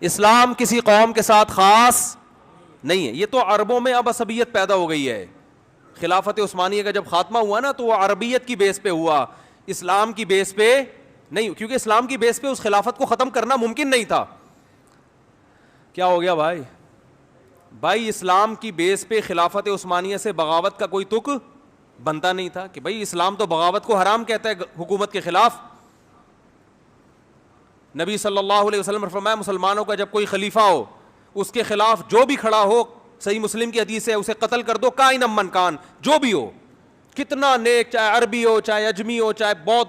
اسلام کسی قوم کے ساتھ خاص نہیں ہے. یہ تو عربوں میں اب عصبیت پیدا ہو گئی ہے. خلافت عثمانیہ کا جب خاتمہ ہوا نا تو وہ عربیت کی بیس پہ ہوا, اسلام کی بیس پہ نہیں, کیونکہ اسلام کی بیس پہ اس خلافت کو ختم کرنا ممکن نہیں تھا. کیا ہو گیا بھائی؟ بھائی اسلام کی بیس پہ خلافت عثمانیہ سے بغاوت کا کوئی تک بنتا نہیں تھا کہ بھائی اسلام تو بغاوت کو حرام کہتا ہے حکومت کے خلاف. نبی صلی اللہ علیہ وسلم نے فرمایا مسلمانوں کا جب کوئی خلیفہ ہو اس کے خلاف جو بھی کھڑا ہو, صحیح مسلم کی حدیث ہے, اسے قتل کر دو کائن من کان, جو بھی ہو, کتنا نیک, چاہے عربی ہو, چاہے اجمی ہو, چاہے بہت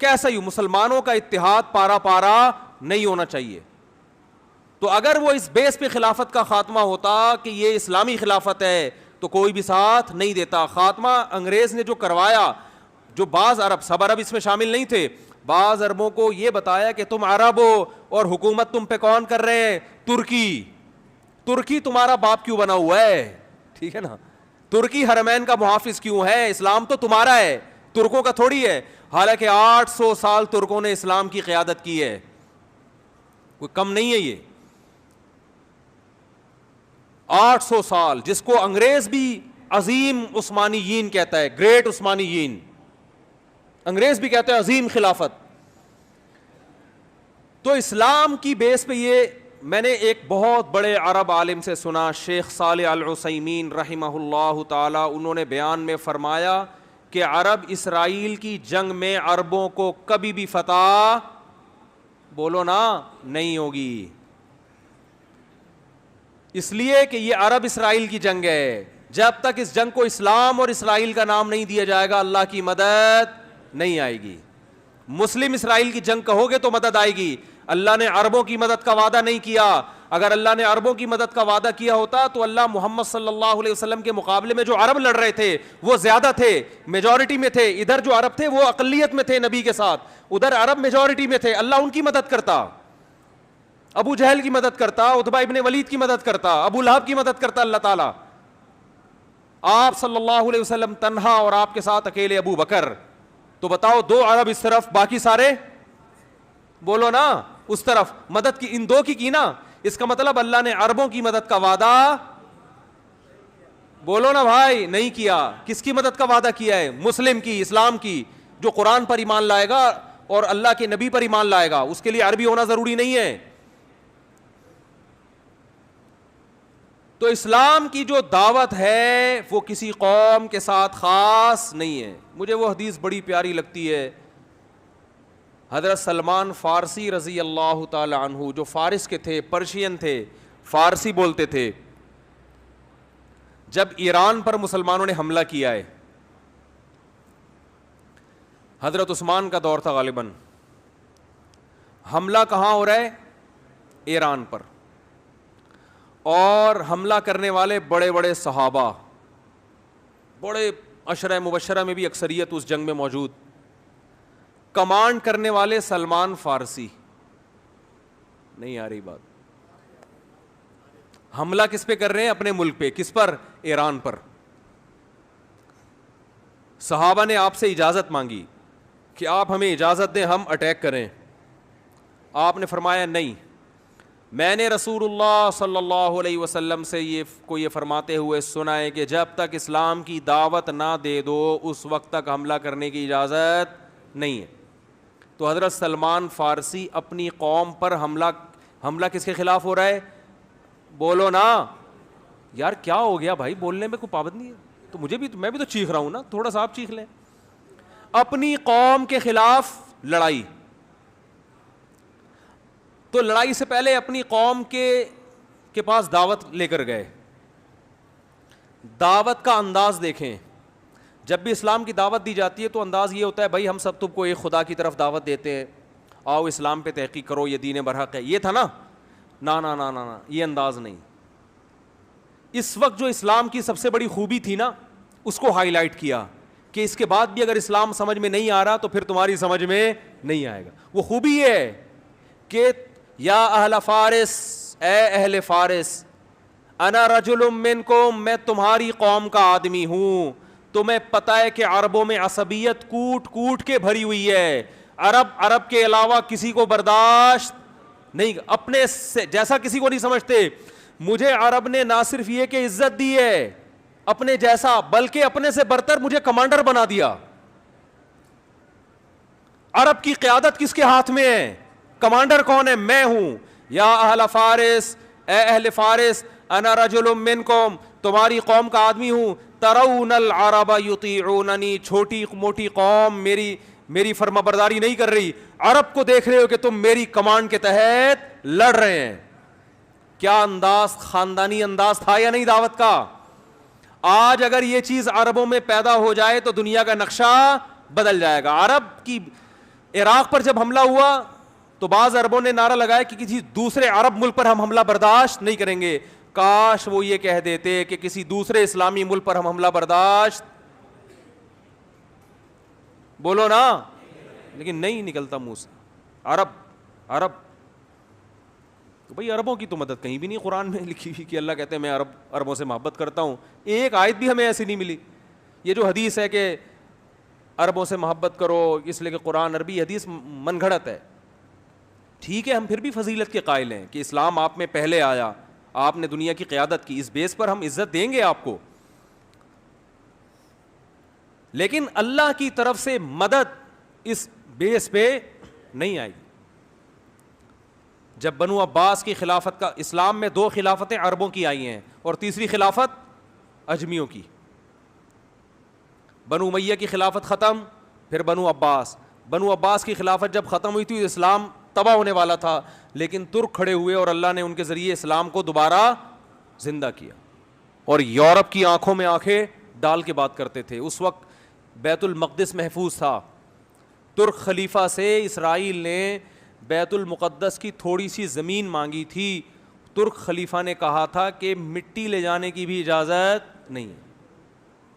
کیسا ہی ہو, مسلمانوں کا اتحاد پارا پارا نہیں ہونا چاہیے. تو اگر وہ اس بیس پہ خلافت کا خاتمہ ہوتا کہ یہ اسلامی خلافت ہے تو کوئی بھی ساتھ نہیں دیتا. خاتمہ انگریز نے جو کروایا, جو بعض عرب, سب عرب اس میں شامل نہیں تھے, بعض عربوں کو یہ بتایا کہ تم عرب ہو اور حکومت تم پہ کون کر رہے ہیں؟ ترکی. ترکی تمہارا باپ کیوں بنا ہوا ہے؟ ٹھیک ہے نا, ترکی حرمین کا محافظ کیوں ہے؟ اسلام تو تمہارا ہے, ترکوں کا تھوڑی ہے. حالانکہ 800 سال ترکوں نے اسلام کی قیادت کی ہے, کوئی کم نہیں ہے یہ. 800 سال, جس کو انگریز بھی عظیم عثمانیین کہتا ہے, گریٹ عثمانیین, انگریز بھی کہتے ہیں عظیم خلافت. تو اسلام کی بیس پہ یہ میں نے ایک بہت بڑے عرب عالم سے سنا, شیخ صالح العثیمین رحمہ اللہ تعالی, انہوں نے بیان میں فرمایا کہ عرب اسرائیل کی جنگ میں عربوں کو کبھی بھی فتح, بولو نا, نہیں ہوگی. اس لیے کہ یہ عرب اسرائیل کی جنگ ہے. جب تک اس جنگ کو اسلام اور اسرائیل کا نام نہیں دیا جائے گا اللہ کی مدد نہیں آئے گی. مسلم اسرائیل کی جنگ کہو گے تو مدد آئے گی. اللہ نے عربوں کی مدد کا وعدہ نہیں کیا. اگر اللہ نے عربوں کی مدد کا وعدہ کیا ہوتا تو اللہ محمد صلی اللہ علیہ وسلم کے مقابلے میں جو عرب لڑ رہے تھے وہ زیادہ تھے, میجورٹی میں تھے. ادھر جو عرب تھے وہ اقلیت میں تھے نبی کے ساتھ, ادھر عرب میجورٹی میں تھے. اللہ ان کی مدد کرتا, ابو جہل کی مدد کرتا, عتبہ ابن ولید کی مدد کرتا, ابو لہب کی مدد کرتا اللہ تعالیٰ. آپ صلی اللہ علیہ وسلم تنہا اور آپ کے ساتھ اکیلے ابو بکر. تو بتاؤ, 2 عرب اس طرف, باقی سارے, بولو نا, اس طرف. مدد کی ان 2 کی نا. اس کا مطلب اللہ نے عربوں کی مدد کا وعدہ, بولو نا بھائی, نہیں کیا. کس کی مدد کا وعدہ کیا ہے؟ مسلم کی, اسلام کی, جو قرآن پر ایمان لائے گا اور اللہ کے نبی پر ایمان لائے گا. اس کے لیے عربی ہونا ضروری نہیں ہے. تو اسلام کی جو دعوت ہے وہ کسی قوم کے ساتھ خاص نہیں ہے. مجھے وہ حدیث بڑی پیاری لگتی ہے, حضرت سلمان فارسی رضی اللہ تعالی عنہ, جو فارس کے تھے, پرشین تھے, فارسی بولتے تھے. جب ایران پر مسلمانوں نے حملہ کیا ہے, حضرت عثمان کا دور تھا غالباً, حملہ کہاں ہو رہا ہے؟ ایران پر. اور حملہ کرنے والے بڑے بڑے صحابہ, بڑے عشرہ مبشرہ میں بھی اکثریت اس جنگ میں موجود. کمانڈ کرنے والے سلمان فارسی. نہیں آ رہی بات؟ حملہ کس پہ کر رہے ہیں؟ اپنے ملک پہ. کس پر؟ ایران پر. صحابہ نے آپ سے اجازت مانگی کہ آپ ہمیں اجازت دیں ہم اٹیک کریں. آپ نے فرمایا نہیں, میں نے رسول اللہ صلی اللہ علیہ وسلم سے یہ فرماتے ہوئے سنا ہے کہ جب تک اسلام کی دعوت نہ دے دو اس وقت تک حملہ کرنے کی اجازت نہیں ہے. تو حضرت سلمان فارسی اپنی قوم پر حملہ کس کے خلاف ہو رہا ہے؟ بولو نا یار, کیا ہو گیا بھائی, بولنے میں کوئی پابندی ہے؟ تو میں بھی تو چیخ رہا ہوں نا, تھوڑا سا آپ چیخ لیں. اپنی قوم کے خلاف لڑائی. تو لڑائی سے پہلے اپنی قوم کے پاس دعوت لے کر گئے. دعوت کا انداز دیکھیں, جب بھی اسلام کی دعوت دی جاتی ہے تو انداز یہ ہوتا ہے بھائی ہم سب تم کو ایک خدا کی طرف دعوت دیتے ہیں, آؤ اسلام پہ تحقیق کرو, یہ دین برحق ہے. یہ تھا نا, نا نا نا نا, یہ انداز نہیں. اس وقت جو اسلام کی سب سے بڑی خوبی تھی نا, اس کو ہائی لائٹ کیا کہ اس کے بعد بھی اگر اسلام سمجھ میں نہیں آ رہا تو پھر تمہاری سمجھ میں نہیں آئے گا. وہ خوبی یہ ہے کہ یا اہل فارس, اے اہل فارس, انا رجل منکم, میں تمہاری قوم کا آدمی ہوں. تمہیں پتہ ہے کہ عربوں میں عصبیت کوٹ کوٹ کے بھری ہوئی ہے. عرب کے علاوہ کسی کو برداشت نہیں, اپنے سے جیسا کسی کو نہیں سمجھتے. مجھے عرب نے نہ صرف یہ کہ عزت دی ہے اپنے جیسا, بلکہ اپنے سے برتر مجھے کمانڈر بنا دیا. عرب کی قیادت کس کے ہاتھ میں ہے؟ کمانڈر کون ہے؟ میں ہوں. یا اہل فارس, اے اہل فارس, انا رجل منکم, تمہاری قوم کا آدمی ہوں. ترون العرب یطیعوننی, چھوٹی موٹی قوم میری فرما برداری نہیں کر رہی. عرب کو دیکھ رہے ہو کہ تم میری کمانڈ کے تحت لڑ رہے ہیں. کیا انداز, خاندانی انداز تھا یا نہیں دعوت کا؟ آج اگر یہ چیز عربوں میں پیدا ہو جائے تو دنیا کا نقشہ بدل جائے گا. عرب کی عراق پر جب حملہ ہوا تو بعض عربوں نے نعرہ لگایا کہ کسی دوسرے عرب ملک پر ہم حملہ برداشت نہیں کریں گے. کاش وہ یہ کہہ دیتے کہ کسی دوسرے اسلامی ملک پر ہم حملہ برداشت, بولو نا, لیکن نہیں نکلتا منہ سے. عرب تو بھائی عربوں کی تو مدد کہیں بھی نہیں قرآن میں لکھی ہوئی کہ اللہ کہتے ہیں میں عربوں سے محبت کرتا ہوں. ایک آیت بھی ہمیں ایسی نہیں ملی. یہ جو حدیث ہے کہ عربوں سے محبت کرو اس لیے کہ قرآن عربی, حدیث من گھڑت ہے. ٹھیک ہے, ہم پھر بھی فضیلت کے قائل ہیں کہ اسلام آپ میں پہلے آیا, آپ نے دنیا کی قیادت کی, اس بیس پر ہم عزت دیں گے آپ کو. لیکن اللہ کی طرف سے مدد اس بیس پہ نہیں آئی. جب بنو عباس کی خلافت کا, اسلام میں 2 خلافتیں عربوں کی آئی ہیں اور تیسری خلافت اجمیوں کی. بنو امیہ کی خلافت ختم, پھر بنو عباس کی خلافت جب ختم ہوئی تھی اسلام تباہ ہونے والا تھا, لیکن ترک کھڑے ہوئے اور اللہ نے ان کے ذریعے اسلام کو دوبارہ زندہ کیا. اور یورپ کی آنکھوں میں آنکھیں ڈال کے بات کرتے تھے. اس وقت بیت المقدس محفوظ تھا. ترک خلیفہ سے اسرائیل نے بیت المقدس کی تھوڑی سی زمین مانگی تھی. ترک خلیفہ نے کہا تھا کہ مٹی لے جانے کی بھی اجازت نہیں ہے,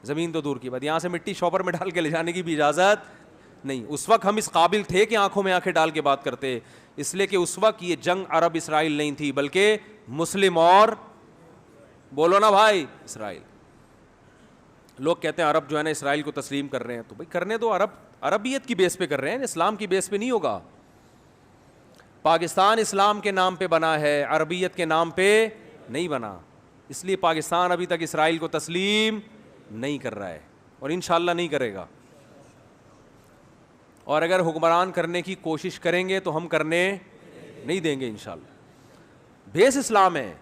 زمین تو دور کی بات, یہاں سے مٹی شاپر میں ڈال کے لے جانے کی بھی اجازت نہیں. اس وقت ہم اس قابل تھے کہ آنکھوں میں آنکھیں ڈال کے بات کرتے, اس لیے کہ اس وقت یہ جنگ عرب اسرائیل نہیں تھی بلکہ مسلم اور, بولو نا بھائی, اسرائیل. لوگ کہتے ہیں عرب جو ہے نا اسرائیل کو تسلیم کر رہے ہیں, تو بھائی کرنے دو. عربیت کی بیس پہ کر رہے ہیں, اسلام کی بیس پہ نہیں ہوگا. پاکستان اسلام کے نام پہ بنا ہے, عربیت کے نام پہ نہیں بنا. اس لیے پاکستان ابھی تک اسرائیل کو تسلیم نہیں کر رہا ہے اور انشاءاللہ نہیں کرے گا. اور اگر حکمران کرنے کی کوشش کریں گے تو ہم کرنے نہیں دیں گے انشاءاللہ. بیس اسلام ہے.